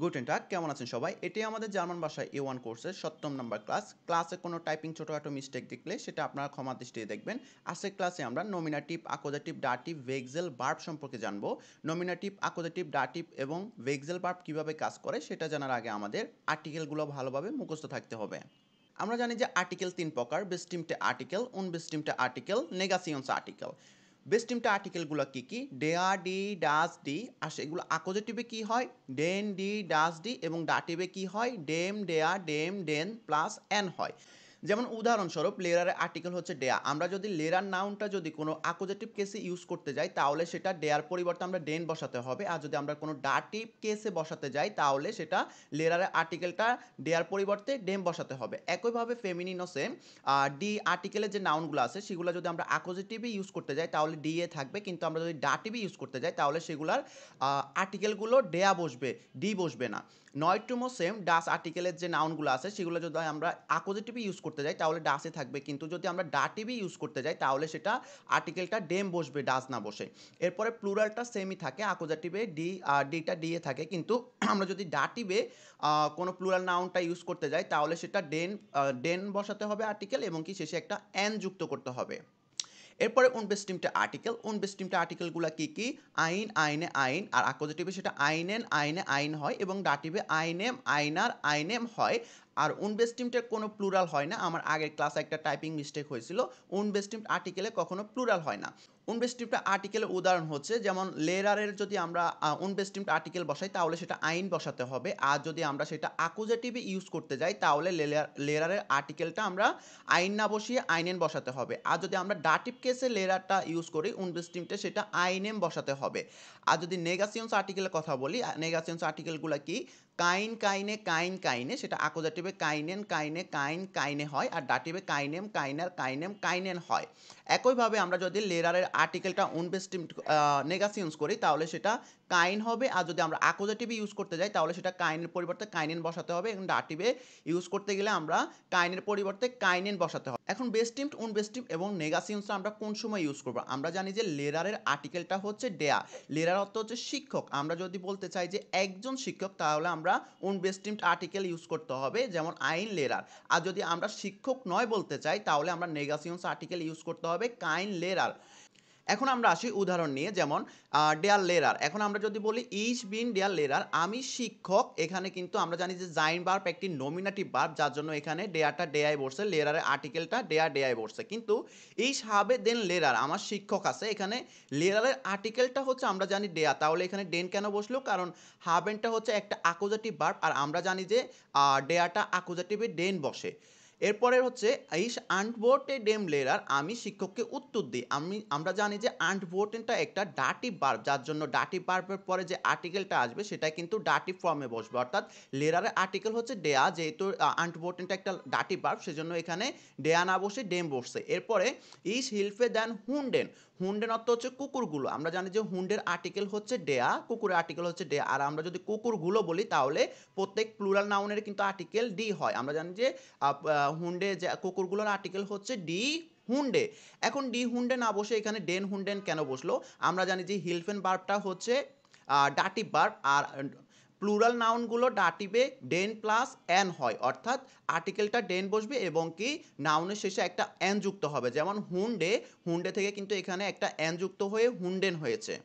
Guten টাগ কেমন আছেন সবাই? এটি আমাদের জার্মান ভাষায় A1 কোর্সের ৭ম নাম্বার ক্লাস। ক্লাসে কোনো টাইপিং ছোটখাটো মিস্টেক দেখলে সেটা আপনারা ক্ষমার দৃষ্টিতে দেখবেন। আজকের ক্লাসে আমরা নমিনেটিভ, অ্যাকুজেটিভ, ডাটিভ, ভেক্সেল, ভার্ব সম্পর্কে জানব। নমিনেটিভ, অ্যাকুজেটিভ, ডাটিভ এবং ভেক্সেল ভার্ব কিভাবে কাজ করে সেটা জানার আগে আমাদের আর্টিকেলগুলো ভালোভাবে মুখস্থ থাকতে হবে। আমরা জানি যে আর্টিকেল ৩ প্রকার: বেস্টিমটে আর্টিকেল, উনবেস্টিমটে আর্টিকেল, নেগাসিয়ন্স আর্টিকেল। বেস্টিমটে আর্টিকেলগুলো কি কি? ডেয়া, ডি, ডাস, ডি। আর সেগুলো অ্যাকুজেটিভে কি হয়? ডেন, ডি, ডাস, ডি এবং ডাটিভে কি হয়? ডেম, ডেয়া, ডেম, ডেন প্লাস এন হয়। যেমন উদাহরণস্বরূপ লেরারের আর্টিকেল হচ্ছে ডেয়া। আমরা যদি লেরার নাউনটা যদি কোনো অ্যাকুজেটিভ কেসে ইউজ করতে যাই তাহলে সেটা ডেয়ার পরিবর্তে আমরা ডেন বসাতে হবে। আর যদি আমরা কোনো ডাটিভ কেসে বসাতে যাই তাহলে সেটা লেরারের আর্টিকেলটা ডেয়ার পরিবর্তে ডেম বসাতে হবে। একইভাবে ফেমিনিনসে ডি আর্টিকেলের যে নাউনগুলো আছে সেগুলো যদি আমরা অ্যাকুজেটিভে ইউজ করতে যাই তাহলে ডি এ থাকবে, কিন্তু আমরা যদি ডাটিভে ইউজ করতে যাই তাহলে সেগুলার আর্টিকেলগুলো ডেয়া বসবে, ডি বসবে না। নয়টুমো সেম ডাস আর্টিকেলের যে নাউনগুলো আছে সেগুলো যদি আমরা অ্যাকুজেটিভে ইউজ করতে যাই তাহলে ডাসে থাকবে, কিন্তু যদি আমরা ডাটিভে ইউজ করতে যাই তাহলে সেটা আর্টিকেলটা ডেম বসবে, ডাস না বসে। এরপরে প্লুরালটা সেমই থাকে, অ্যাকুজেটিভে ডিটা ডিএ থাকে, কিন্তু আমরা যদি ডাটিভে কোনো প্লুরাল নাউনটা ইউজ করতে যাই তাহলে সেটা ডেন বসাতে হবে আর্টিকেল এবং কি শেষে একটা এন যুক্ত করতে হবে। এরপরে উনবেস্টিমটে আর্টিকেল। উনবেস্টিমটে আর্টিকেলগুলো কি কি? আইন, আইনে, আইন। আর অ্যাকুজেটিভে সেটা আইনেন, আইনে, আইন হয় এবং ডাটিভে আইনেম, আইনার, আইনেম হয়। আর উনবেস্টিমটের কোনো প্লুরাল হয় না। আমার আগের ক্লাসে একটা টাইপিং মিস্টেক হয়েছিল। উনবেস্টিমড আর্টিকেলে কখনো প্লুরাল হয় না। উনবেস্টিমড আর্টিকেলের উদাহরণ হচ্ছে যেমন লেরারের যদি আমরা উনবেস্টিমড আর্টিকেল বসাই তাহলে সেটা আইন বসাতে হবে। আর যদি আমরা সেটা অ্যাকুজেটিভে ইউজ করতে যাই তাহলে লেরারের আর্টিকেলটা আমরা আইন না বসিয়ে আইনেন বসাতে হবে। আর যদি আমরা ডাটিভ কেসে লেরারটা ইউজ করি উনবেস্টিমটে সেটা আইনেম বসাতে হবে। আর যদি নেগাসিয়ন্স আর্টিকেলের কথা বলি, নেগাসিয়ন্স আর্টিকেলগুলো কি? কাইন, কাইনে, কাইন, কাইনে, সেটা অ্যাকুজেটিভে কাইনেন, কাইনে, কাইন, কাইনে হয়। আর ডাটিভে কাইনেম, কাইনার, কাইনেম, কাইনেন হয়। একইভাবে আমরা যদি লেরারের আর্টিকেলটা উনবেস্টিমড নেগাসিয়ন্স করি তাহলে সেটা কাইন হবে। আর যদি আমরা অ্যাকুজেটিভে ইউজ করতে যাই তাহলে সেটা কাইনের পরিবর্তে কাইনেন বসাতে হবে এবং ডাটিভে ইউজ করতে গেলে আমরা কাইনের পরিবর্তে কাইনেন বসাতে হবে। এখন বেস্টিমড, উনবেস্টিমড এবং নেগাসিয়ন্সটা আমরা কোন সময় ইউজ করব? আমরা জানি যে লেরারের আর্টিকেলটা হচ্ছে ডেয়া। লেরার অর্থ হচ্ছে শিক্ষক। আমরা যদি বলতে চাই যে একজন শিক্ষক তাহলে আমরা উনবেস্টিমড আর্টিকেল ইউজ করতে হবে, যেমন আইন, লেরার। আর যদি আমরা শিক্ষক নয় বলতে চাই তাহলে আমরা নেগাসিয়ন্স আর্টিকেল ইউজ করতে হবে, কাইন, লেরার। এখন আমরা আসি উদাহরণ নিয়ে, যেমন ডেয়ার লেরার। এখন আমরা যদি বলি ইস বিন ডেয়ার লেরার, আমি শিক্ষক, এখানে কিন্তু আমরা জানি যে জাইন ভার্ব একটি নমিনেটিভ ভার্ব, যার জন্য এখানে ডেয়ারটা ডেয়ায় বসছে, লেরারের আর্টিকেলটা ডেয়ায় বসছে। কিন্তু ইস হাবে দেন লেরার, আমার শিক্ষক আছে, এখানে লেরারের আর্টিকেলটা হচ্ছে আমরা জানি ডেয়া, তাহলে এখানে ডেন কেন বসলো? কারণ হাবেনটা হচ্ছে একটা অ্যাকুজেটিভ ভার্ব আর আমরা জানি যে ডেয়াটা অ্যাকুজেটিভে ডেন বসে। এরপরে হচ্ছে ইস আন্টভোর্টে ডেম লেরার, আমি শিক্ষককে উত্তর দিই। আমরা জানি যে আন্টভোর্টেনটা একটা ডাটিভ ভার্ব, যার জন্য ডাটিভ ভার্বের পরে যে আর্টিকেলটা আসবে সেটা কিন্তু ডাটিভ ফর্মে বসবে, অর্থাৎ লেরারের আর্টিকেল হচ্ছে ডেয়া, যেহেতু আন্টভোর্টেনটা একটা ডাটিভ ভার্ব সেজন্য এখানে ডেয়া না বসে ডেম বসছে। এরপরে ইস হিলফে দেন হুন্ডেন। হুন্ডেন অর্থ হচ্ছে কুকুরগুলো। আমরা জানি যে হুন্ডের আর্টিকেল হচ্ছে ডেয়া, কুকুরের আর্টিকেল হচ্ছে ডেয়া। আর আমরা যদি কুকুরগুলো বলি তাহলে প্রত্যেক প্লুরাল নাউনের কিন্তু আর্টিকেল ডি হয়। আমরা জানি যে হুন্ডে যে কুকুরগুলোর আর্টিকেল হচ্ছে ডি হুন্ডে। এখন ডি হুন্ডে না বসে এখানে ডেন হুন্ডেন কেন বসলো? আমরা জানি যে হিলফেন ভার্বটা হচ্ছে ডাটিভ ভার্ব আর প্লুরাল নাউনগুলো ডাটিভে ডেন প্লাস এন হয়, অর্থাৎ আর্টিকেলটা ডেন বসবে এবং কি নাউনের শেষে একটা এন যুক্ত হবে, যেমন হুন্ডে, হুন্ডে থেকে কিন্তু এখানে একটা এন যুক্ত হয়ে হুন্ডেন হয়েছে।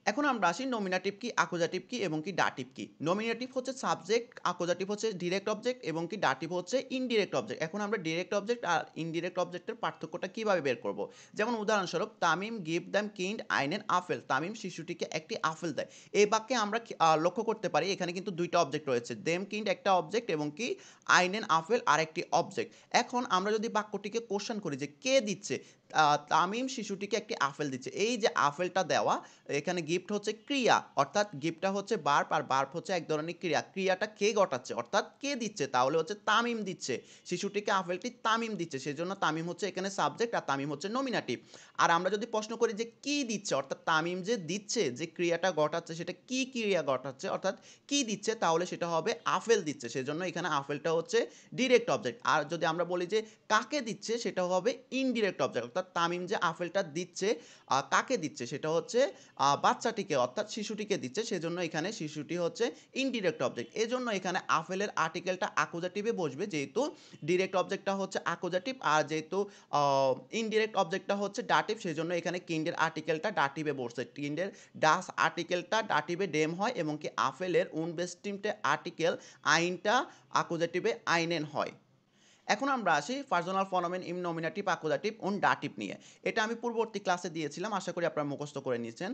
এখন আমরা আসি নমিনেটিভ কি, অ্যাকুজেটিভ কি এবং কি ডাটিভ কি। নমিনেটিভ হচ্ছে সাবজেক্ট, অ্যাকুজেটিভ হচ্ছে ডিরেক্ট অবজেক্ট এবং কি ডাটিভ হচ্ছে ইনডিরেক্ট অবজেক্ট। এখন আমরা ডিরেক্ট অবজেক্ট আর ইনডিরেক্ট অবজেক্টের পার্থক্যটা কিভাবে বের করব? যেমন উদাহরণস্বরূপ তামিম গিভ দ্যাম কিন্ড আইনেন আপেল, তামিম শিশুটিকে একটি আপেল দেয়। এই বাক্যে আমরা লক্ষ্য করতে পারি এখানে কিন্তু দুইটা অবজেক্ট রয়েছে, দেম কিন্ড একটা অবজেক্ট এবং কি আইনেন আপেল আরেকটি অবজেক্ট। এখন আমরা যদি বাক্যটিকে কোশ্চেন করি যে কে দিচ্ছে, তামিম শিশুটিকে একটি আপেল দিচ্ছে। এই যে আপেলটা দেওয়া, এখানে গিফট হচ্ছে ক্রিয়া, অর্থাৎ গিফটটা হচ্ছে বার্ব আর বার্ব হচ্ছে এক ধরনের ক্রিয়া। ক্রিয়াটা কে ঘটাচ্ছে অর্থাৎ কে দিচ্ছে, তাহলে হচ্ছে তামিম দিচ্ছে। শিশুটিকে আপেলটি তামিম দিচ্ছে, সেজন্য তামিম হচ্ছে এখানে সাবজেক্ট আর তামিম হচ্ছে নমিনেটিভ। আর আমরা যদি প্রশ্ন করি যে কি দিচ্ছে, অর্থাৎ তামিম যে দিচ্ছে, যে ক্রিয়াটা ঘটাচ্ছে সেটা কি ক্রিয়া ঘটাচ্ছে অর্থাৎ কি দিচ্ছে, তাহলে সেটা হবে আপেল দিচ্ছে, সেজন্য এখানে আপেলটা হচ্ছে ডিরেক্ট অবজেক্ট। আর যদি আমরা বলি যে কাকে দিচ্ছে সেটা হবে ইনডিরেক্ট অবজেক্ট, অর্থাৎ অর্থাৎ তামিম যে আপেলটা দিচ্ছে কাকে দিচ্ছে সেটা হচ্ছে বাচ্চাটিকে অর্থাৎ শিশুটিকে দিচ্ছে, সেজন্য এখানে শিশুটি হচ্ছে ইনডিরেক্ট অবজেক্ট। এজন্য এখানে আপেলের আর্টিকেলটা অ্যাকুজাটিভে বসবে, যেহেতু ডিরেক্ট অবজেক্টটা হচ্ছে অ্যাকুজাটিভ, আর যেহেতু ইনডিরেক্ট অবজেক্টটা হচ্ছে ডাটিভ, সেজন্য এখানে কিন্ডের আর্টিকেলটা ডাটিভে বসছে। কিন্ডের ডাস আর্টিকেলটা ডাটিভে ডেম হয় এবং কি আপেলের উনবেস্টিমটে আর্টিকেল আইনটা অ্যাকুজাটিভে আইনেন হয়। এখন আমরা আসি পার্সোনাল ফনোমেন ইম নমিনেটিভ অ্যাকুজাটিভ উন ডাটিভ নিয়ে। এটা আমি পূর্ববর্তী ক্লাসে দিয়েছিলাম, আশা করি আপনারা মুখস্থ করে নিয়েছেন।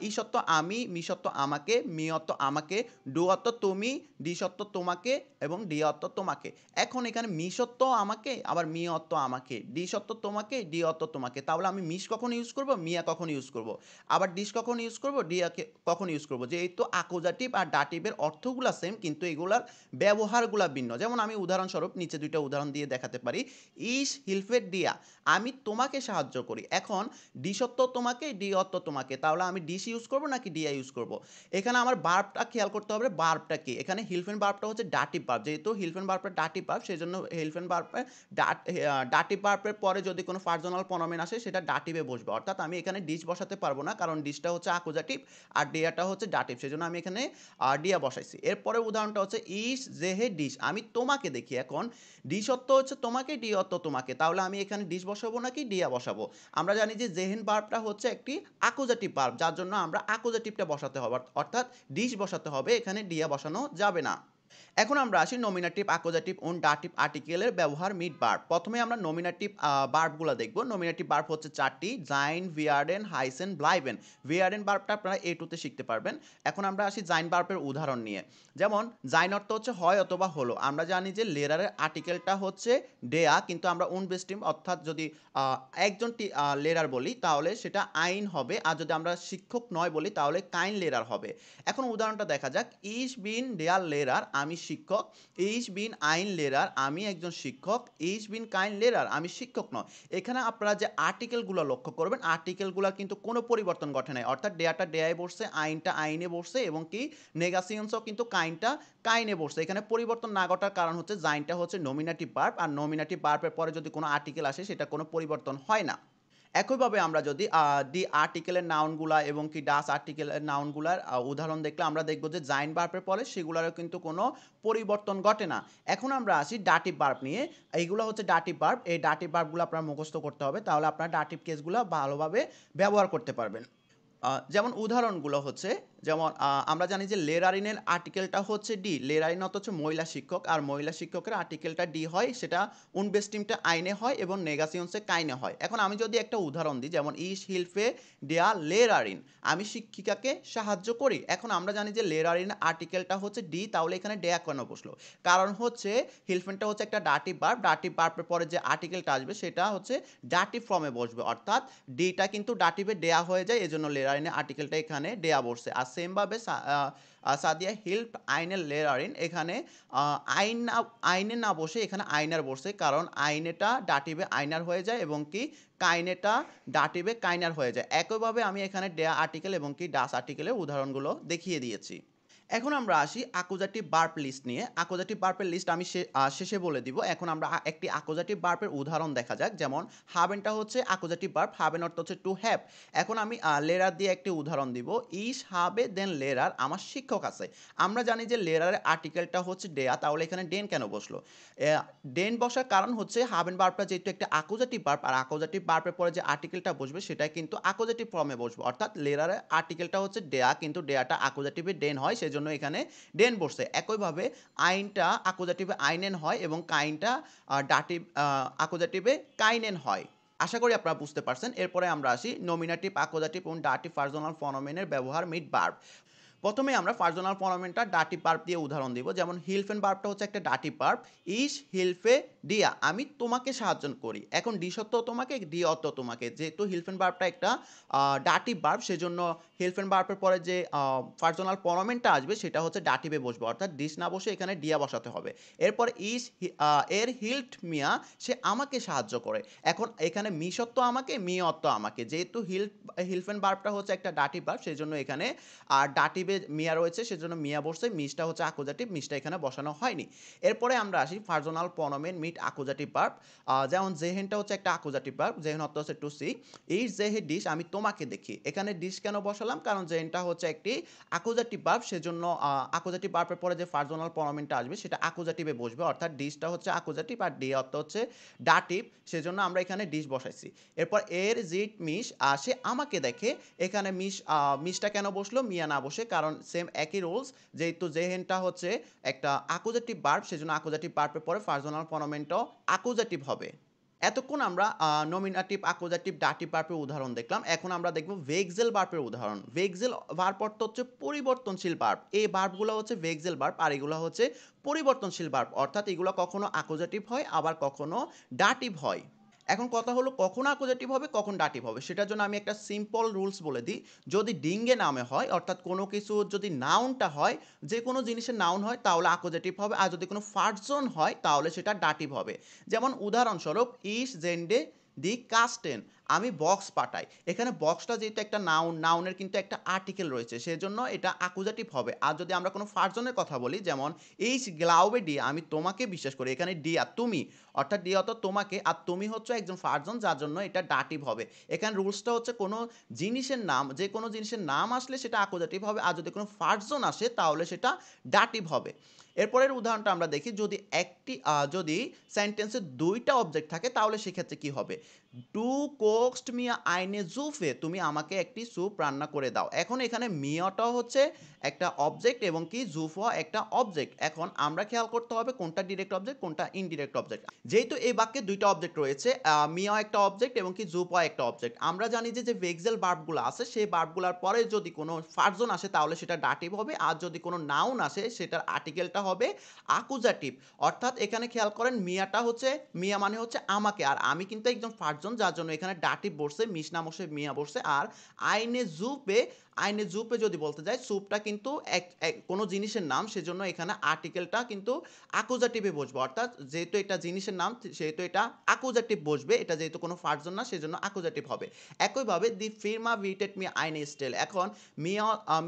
ই সত্য আমি, মি সত্য আমাকে, মি অত্ত আমাকে, ডু অত্ত তুমি, ডি সত্য তোমাকে এবং ডি অত্ত তোমাকে। এখন এখানে মি সত্য আমাকে, আবার মি অত্ত আমাকে, ডি সত্য তোমাকে, ডি অত্ত তোমাকে, তাহলে আমি মিস কখন ইউজ করব, মিয়া কখন ইউজ করব, আবার ডিস কখন ইউজ করব, ডিয়াকে কখন ইউজ করব। যেহেতু অ্যাকুজাটিভ আর ডাটিভের অর্থগুলো সেম, কিন্তু এগুলার ব্যবহারগুলো ভিন্ন। যেমন আমি উদাহরণস্বরূপ নিচে দুইটা উদাহরণ দিয়ে দেখাতে পারি। ইস হিলফেট দিয়া, আমি তোমাকে সাহায্য করি। এখন ডি সত্য তোমাকে, ডি অত্ত তোমাকে, তাহলে আমি ডিস ইউজ করব নাকি ডিয়া ইউজ করব। এখানে আমার বার্বটা খেয়াল করতে হবে, বার্বটা কি। এখানে হিলফেন বার্বটা হচ্ছে ডাটিভ বার্ব, যেহেতু হিলফেন বার্বটা ডাটিভ বার্ব, সেই জন্য হিলফেন বার্বে ডাটিভ বার্বের পরে যদি কোনো পার্সোনাল প্রনোমেন আসে সেটা ডাটিভে বসবে, অর্থাৎ আমি এখানে ডিস বসাতে পারবো না, কারণ ডিসটা হচ্ছে অ্যাকুজাটিভ আর ডিয়াটা হচ্ছে ডাটিভ, সেজন্য আমি এখানে ডিয়া বসাইছি। এরপরে উদাহরণটা হচ্ছে ইস জেহে ডিস, আমি তোমাকে দেখি। এখন ডিস অর্থ হচ্ছে তোমাকে, ডি অর্থ তোমাকে, তাহলে আমি এখানে ডিস বসাবো নাকি ডিয়া বসাবো। আমরা জানি যে জেহেন বার্বটা হচ্ছে একটি অ্যাকুজাটিভ বার্ব, যার জন্য আমরা অ্যাকুজাটিভটা বসাতে হবে, অর্থাৎ ডিস বসাতে হবে, এখানে ডিয়া বসানো যাবে না। এখন আমরা আসি নমিনেটিভ অ্যাকুজাটিভ উন ডাটিভ আর্টিকেলের ব্যবহার মিট বার্ব। প্রথমে আমরা নমিনেটিভ বার্বগুলো দেখব। নমিনেটিভ বার্ব হচ্ছে চারটি: জাইন, ভিয়ার্ডেন, হাইসেন, ব্লাইবেন। ভিয়ার্ডেন বার্বটা আপনারা A2-তে শিখতে পারবেন। এখন আমরা আসি জাইন বার্বের উদাহরণ নিয়ে। যেমন জাইন অর্থ হচ্ছে হয় অথবা হলো। আমরা জানি যে লেরারের আর্টিকেলটা হচ্ছে ডেয়া, কিন্তু আমরা উনবেস্টিম অর্থাৎ যদি একজন লেরার বলি তাহলে সেটা আইন হবে, আর যদি আমরা শিক্ষক নয় বলি তাহলে কাইন লেরার হবে। এখন উদাহরণটা দেখা যাক। ইস বিন ডেয়ার লেরার, আমি শিক্ষক। ইস বিন আইন লেরার, আমি একজন শিক্ষক। ইস বিন কাইন লেরার, আমি শিক্ষক নয়। এখানে আপনারা যে আর্টিকেলগুলো লক্ষ্য করবেন, আর্টিকেলগুলো কিন্তু কোনো পরিবর্তন ঘটে নাই, অর্থাৎ ডেয়াটা ডেয়ায় বসছে, আইনটা আইনে বসছে এবং কি নেগাসিয়ন্সও কিন্তু কাইনটা কাইনে বসছে। এখানে পরিবর্তন না ঘটার কারণ হচ্ছে জাইনটা হচ্ছে নমিনেটিভ বার্ব, আর নমিনেটিভ বার্বের পরে যদি কোনো আর্টিকেল আসে সেটা কোনো পরিবর্তন হয় না। একইভাবে আমরা যদি ডি আর্টিকেলের নাউনগুলা এবং কি ডাস আর্টিকেলের নাউনগুলার উদাহরণ দেখলে আমরা দেখব যে জাইন বার্বের পরে সেগুলোরও কিন্তু কোনো পরিবর্তন ঘটে না। এখন আমরা আসি ডাটিভ বার্ব নিয়ে। এইগুলো হচ্ছে ডাটিভ বার্ব। এই ডাটিভ বার্বগুলো আপনার মুখস্থ করতে হবে, তাহলে আপনার ডাটিভ কেসগুলো ভালোভাবে ব্যবহার করতে পারবেন। যেমন উদাহরণগুলো হচ্ছে, যেমন আমরা জানি যে লেরারিনের আর্টিকেলটা হচ্ছে ডি। লেরারিন অর্থ হচ্ছে মহিলা শিক্ষক, আর মহিলা শিক্ষকের আর্টিকেলটা ডি হয়, সেটা উনবেস্টিমটা আইনে হয় এবং নেগাসিয়ন্সে কাইনে হয়। এখন আমি যদি একটা উদাহরণ দিই, যেমন ইস হিলফে ডেয়া লেরারিন, আমি শিক্ষিকাকে সাহায্য করি। এখন আমরা জানি যে লেরারিন আর্টিকেলটা হচ্ছে ডি, তাহলে এখানে ডেয়া কেন বসলো? কারণ হচ্ছে হিলফেনটা হচ্ছে একটা ডাটিভ বার্ব, ডাটিভ বার্বের পরে যে আর্টিকেলটা আসবে সেটা হচ্ছে ডাটিভ ফর্মে বসবে, অর্থাৎ ডিটা কিন্তু ডাটিভে ডেয়া হয়ে যায়, এজন্য লেরারিনের আর্টিকেলটা এখানে ডেয়া বসছে। আর সেমভাবে সাদিয়া হিল্প আইনের লেরারিন, এখানে আইনে না বসে এখানে আইনার বসছে, কারণ আইনেটা ডাটিভে আইনার হয়ে যায় এবং কি কাইনেটা ডাটিভে কাইনার হয়ে যায়। একইভাবে আমি এখানে ডেয়া আর্টিকেল এবং কি ডাস আর্টিকেলের উদাহরণগুলো দেখিয়ে দিয়েছি। এখন আমরা আসি অ্যাকুজাটিভ বার্ব লিস্ট নিয়ে। অ্যাকুজাটিভ বার্বের লিস্ট আমি শেষে বলে দিব। এখন আমরা একটি অ্যাকুজাটিভ বার্বের উদাহরণ দেখা যাক। যেমন হাবেনটা হচ্ছে অ্যাকুজাটিভ বার্ব, হাবেন অর্থ হচ্ছে টু হ্যাভ। এখন আমি লেরার দিয়ে একটি উদাহরণ দিব। ইস হাবে দেন লেরার, আমার শিক্ষক আছে। আমরা জানি যে লেরারের আর্টিকেলটা হচ্ছে ডেয়া, তাহলে এখানে ডেন কেন বসলো? ডেন বসার কারণ হচ্ছে হাবেন বার্বটা যেহেতু একটা অ্যাকুজাটিভ বার্ব, আর অ্যাকুজাটিভ বার্বের পরে যে আর্টিকেলটা বসবে সেটা কিন্তু অ্যাকুজাটিভ ফর্মে বসবে, অর্থাৎ লেরারের আর্টিকেলটা হচ্ছে ডেয়া, কিন্তু ডেয়াটা অ্যাকুজাটিভে ডেন হয়, সেজন্য এখানে ডেন বসছে। একইভাবে আইনটা অ্যাকুজাটিভে আইনেন হয় এবং কাইনটা ডাটিভ অ্যাকুজাটিভে কাইনেন হয়। আশা করি আপনারা বুঝতে পারছেন। এরপরে আমরা আসি নমিনেটিভ অ্যাকুজাটিভ এবং ডাটিভ পার্সোনাল ফনোমেনের ব্যবহার মিট বার্ব। প্রথমে আমরা পার্সোনাল ফনোমেনটা ডাটিভ বার্ব দিয়ে উদাহরণ দিব। যেমন হিলফেন বার্বটা হচ্ছে একটা ডাটিভ বার্ব। ইস হিলফে ডিয়া, আমি তোমাকে সাহায্য করি। এখন ডি সত্য তোমাকে, ডি অত্য তোমাকে, যেহেতু হিলফেন বার্বটা একটা ডাটিভ বার্ব, সেজন্য হিলফেন বার্বের পরে যে পার্সোনাল ফনোমেনটা আসবে সেটা হচ্ছে ডাটিভে বসবে, অর্থাৎ ডিস না বসে এখানে ডিয়া বসাতে হবে। এরপর ইস এর হিল্ট মিয়া, সে আমাকে সাহায্য করে। এখন এখানে মি সত্য আমাকে, মি অত্য আমাকে, যেহেতু হিলফেন বার্বটা হচ্ছে একটা ডাটিভ বার্ব, সেই জন্য এখানে ডাটিভে আগে মিয়া রয়েছে সেজন্য মিয়া বসছে, মিসটা হচ্ছে অ্যাকুজেটিভ, মিসটা এখানে বসানো হয়নি। এরপরে আমরা আসি personal pronoun meet accusative verb. যেমন জেহেনটা হচ্ছে একটা অ্যাকুজেটিভ ভার্ব, জেহেন অর্থ হচ্ছে টু সি। এই জেহে ডিশ, আমি তোমাকে দেখি। এখানে ডিশ কেন বসালাম? কারণ জেহেনটা হচ্ছে একটি অ্যাকুজেটিভ ভার্ব, সেজন্য অ্যাকুজেটিভ ভার্বের পরে যে পার্সোনাল প্রোনাউনটা আসবে সেটা অ্যাকুজেটিভে বসবে, অর্থাৎ ডিশটা হচ্ছে অ্যাকুজেটিভ আর ডি অর্থ হচ্ছে ডাটিভ, সেজন্য আমরা এখানে ডিশ বসাইছি। এরপর এর জিট মিশ, সে আমাকে দেখে। এখানে মিশটা কেন বসলো মিয়া না বসে? কারণ সেম একই রুলস, যেহেতু জেহেনটা হচ্ছে একটা অ্যাকুজেটিভ ভার্ব, সেজন্য অ্যাকুজেটিভ ভার্বের পরে পার্সোনাল প্রোনাউনটাও অ্যাকুজেটিভ হবে। এতক্ষণ আমরা নমিনেটিভ, অ্যাকুজেটিভ, ডাটিভ ভার্বের উদাহরণ দেখলাম। এখন আমরা দেখব ভেক্সেল ভার্বের উদাহরণ। ভেক্সেল ভার্ব অর্থ হচ্ছে পরিবর্তনশীল ভার্ব। এই ভার্বগুলো হচ্ছে ভেক্সেল ভার্ব, আর এগুলো হচ্ছে পরিবর্তনশীল ভার্ব, অর্থাৎ এগুলো কখনো অ্যাকুজেটিভ হয় আবার কখনো ডাটিভ হয়। এখন কথা হলো কখন অ্যাকুজেটিভ হবে কখন ডাটিভ হবে, সেটার জন্য আমি একটা সিম্পল রুলস বলে দিই। যদি ডিঙ্গে নামে হয়, অর্থাৎ কোনো কিছু যদি নাউনটা হয়, যে কোনো জিনিসের নাউন হয়, তাহলে অ্যাকুজেটিভ হবে, আর যদি কোনো পার্সন হয় তাহলে সেটা ডাটিভ হবে। যেমন উদাহরণস্বরূপ ইস জেন্ডে দি কাস্টেন, আমি বক্স পাঠাই। এখানে বক্সটা যেহেতু একটা নাউন, নাউনের কিন্তু একটা আর্টিকেল রয়েছে, সেজন্য এটা অ্যাকুজেটিভ হবে। আর যদি আমরা কোনো পার্সনের কথা বলি, যেমন এইচ গ্লাউবে ডি, আমি তোমাকে বিশ্বাস করি। এখানে ডি আর তুমি, অর্থাৎ ডি অর্থ তোমাকে, আর তুমি হচ্ছে একজন পার্সন, যার জন্য এটা ডাটিভ হবে। এখানে রুলসটা হচ্ছে কোনো জিনিসের নাম, যে কোনো জিনিসের নাম আসলে সেটা অ্যাকুজেটিভ হবে, আর যদি কোনো পার্সন আসে তাহলে সেটা ডাটিভ হবে। এরপরের উদাহরণটা আমরা দেখি, যদি সেন্টেন্সে দুইটা অবজেক্ট থাকে তাহলে সেক্ষেত্রে কি হবে? ডু কোক্সড মিয়া আইনে জুফে, তুমি আমাকে একটি স্যুপ রান্না করে দাও। এখন এখানে মিয়াটাও হচ্ছে একটা অবজেক্ট এবং কি জুফও একটা অবজেক্ট। এখন আমরা খেয়াল করতে হবে কোনটা ডিরেক্ট অবজেক্ট কোনটা ইনডিরেক্ট অবজেক্ট। যেহেতু এই বাক্যে দুইটা অবজেক্ট রয়েছে, মিয়াও একটা অবজেক্ট এবং কি জুফও একটা অবজেক্ট, আমরা জানি যে ভেক্সেল ভার্বগুলো আছে সেই ভার্বগুলোর পরে যদি কোনো পার্সন আসে তাহলে সেটা ডাটিভ হবে, আর যদি কোনো নাউন আসে সেটার আর্টিকেলটা হবে অ্যাকুজেটিভ। অর্থাৎ এখানে খেয়াল করেন মিয়াটা হচ্ছে, মিয়া মানে হচ্ছে আমাকে, আর আমি কিন্তু একজন পার্সন, যার জন্য এখানে ডাটিভ বসছে, মিস না বসে মিয়া বসছে। আর আইনে জুপে, আইনে জুপে যদি বলতে যাই, সুপটা কিন্তু কোনো জিনিসের নাম, সেজন্য এখানে আর্টিকেলটা কিন্তু অ্যাকুজেটিভে বসবে, অর্থাৎ যেহেতু এটা জিনিসের নাম সেহেতু এটা অ্যাকুজেটিভ বসবে, এটা যেহেতু কোনো পার্সন না সেজন্য অ্যাকুজেটিভ হবে। একইভাবে দি ফির্মা ভিটেড মি আইনে স্টেল, এখন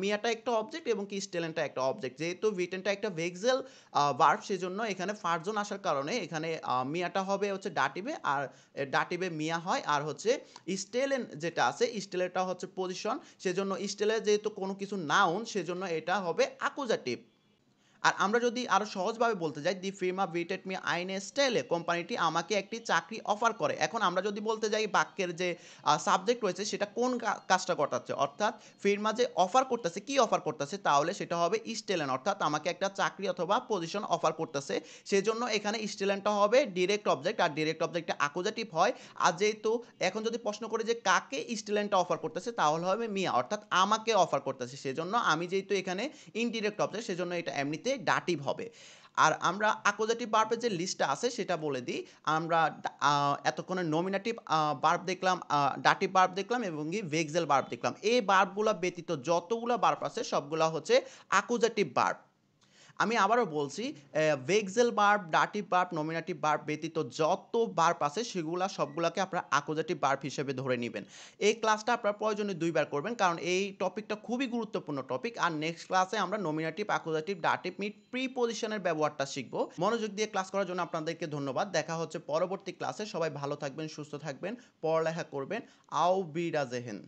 মিয়াটা একটা অবজেক্ট এবং কি স্টেলেনটা একটা অবজেক্ট, যেহেতু ভিটেনটা একটা ভেক্সেল ভার্ব, সেজন্য এখানে পার্সন আসার কারণে এখানে মিয়াটা হবে হচ্ছে ডাটিভে, আর ডাটিভে মিয়া হয়, আর হচ্ছে স্টেলেন যেটা আছে স্টেলেটা হচ্ছে পজিশন, সেজন্য স্টেলে যেহেতু কোনো কিছু নাউন সেজন্য এটা হবে অ্যাকুজেটিভ। আর আমরা যদি আরও সহজভাবে বলতে যাই, দি ফির্মা ভিটেড মি আইনে স্টেলে, কোম্পানিটি আমাকে একটি চাকরি অফার করে। এখন আমরা যদি বলতে যাই বাক্যের যে সাবজেক্ট রয়েছে সেটা কোন কাজটা ঘটাচ্ছে, অর্থাৎ ফির্মা যে অফার করতেছে, কি অফার করতেছে, তাহলে সেটা হবে স্টেলেন, অর্থাৎ আমাকে একটা চাকরি অথবা পজিশন অফার করতেছে, সেজন্য এখানে স্টেলেনটা হবে ডিরেক্ট অবজেক্ট, আর ডিরেক্ট অবজেক্টটা অ্যাকুজেটিভ হয়। আর যেহেতু এখন যদি প্রশ্ন করে যে কাকে স্টেলেনটা অফার করতেছে, তাহলে হবে মিয়া, অর্থাৎ আমাকে অফার করতেছে, সেজন্য আমি যেহেতু এখানে ইনডিরেক্ট অবজেক্ট সেজন্য এটা এমনিতে ডাটিভ হবে। আর আমরা অ্যাকুজেটিভ ভার্বের যে লিস্টটা আছে সেটা বলে দিই। আমরা এতক্ষণে নমিনেটিভ ভার্ব দেখলাম, ডাটিভ ভার্ব দেখলাম এবং কি ভেক্সেল ভার্ব দেখলাম। এই ভার্বগুলো ব্যতীত যতগুলো ভার্ব আছে সবগুলো হচ্ছে অ্যাকুজেটিভ ভার্ব। আমি আবারও বলছি, ভেক্সেল verb, dative verb, nominative verb ব্যতীত যত ভার্ব আছে সেগুলা সবগুলাকে আপনারা অ্যাকুজেটিভ ভার্ব হিসেবে ধরে নেবেন। এই ক্লাসটা আপনার প্রয়োজনে 2 বার করবেন, কারণ এই টপিকটা খুবই গুরুত্বপূর্ণ টপিক। আর নেক্সট ক্লাসে আমরা নমিনেটিভ, অ্যাকুজেটিভ, ডাটিভ মিট প্রিপজিশনের ব্যবহারটা শিখব। মনোযোগ দিয়ে ক্লাস করার জন্য আপনাদেরকে ধন্যবাদ। দেখা হচ্ছে পরবর্তী ক্লাসে। সবাই ভালো থাকবেন, সুস্থ থাকবেন, পড়ালেখা করবেন। আও বিডাজেহেন।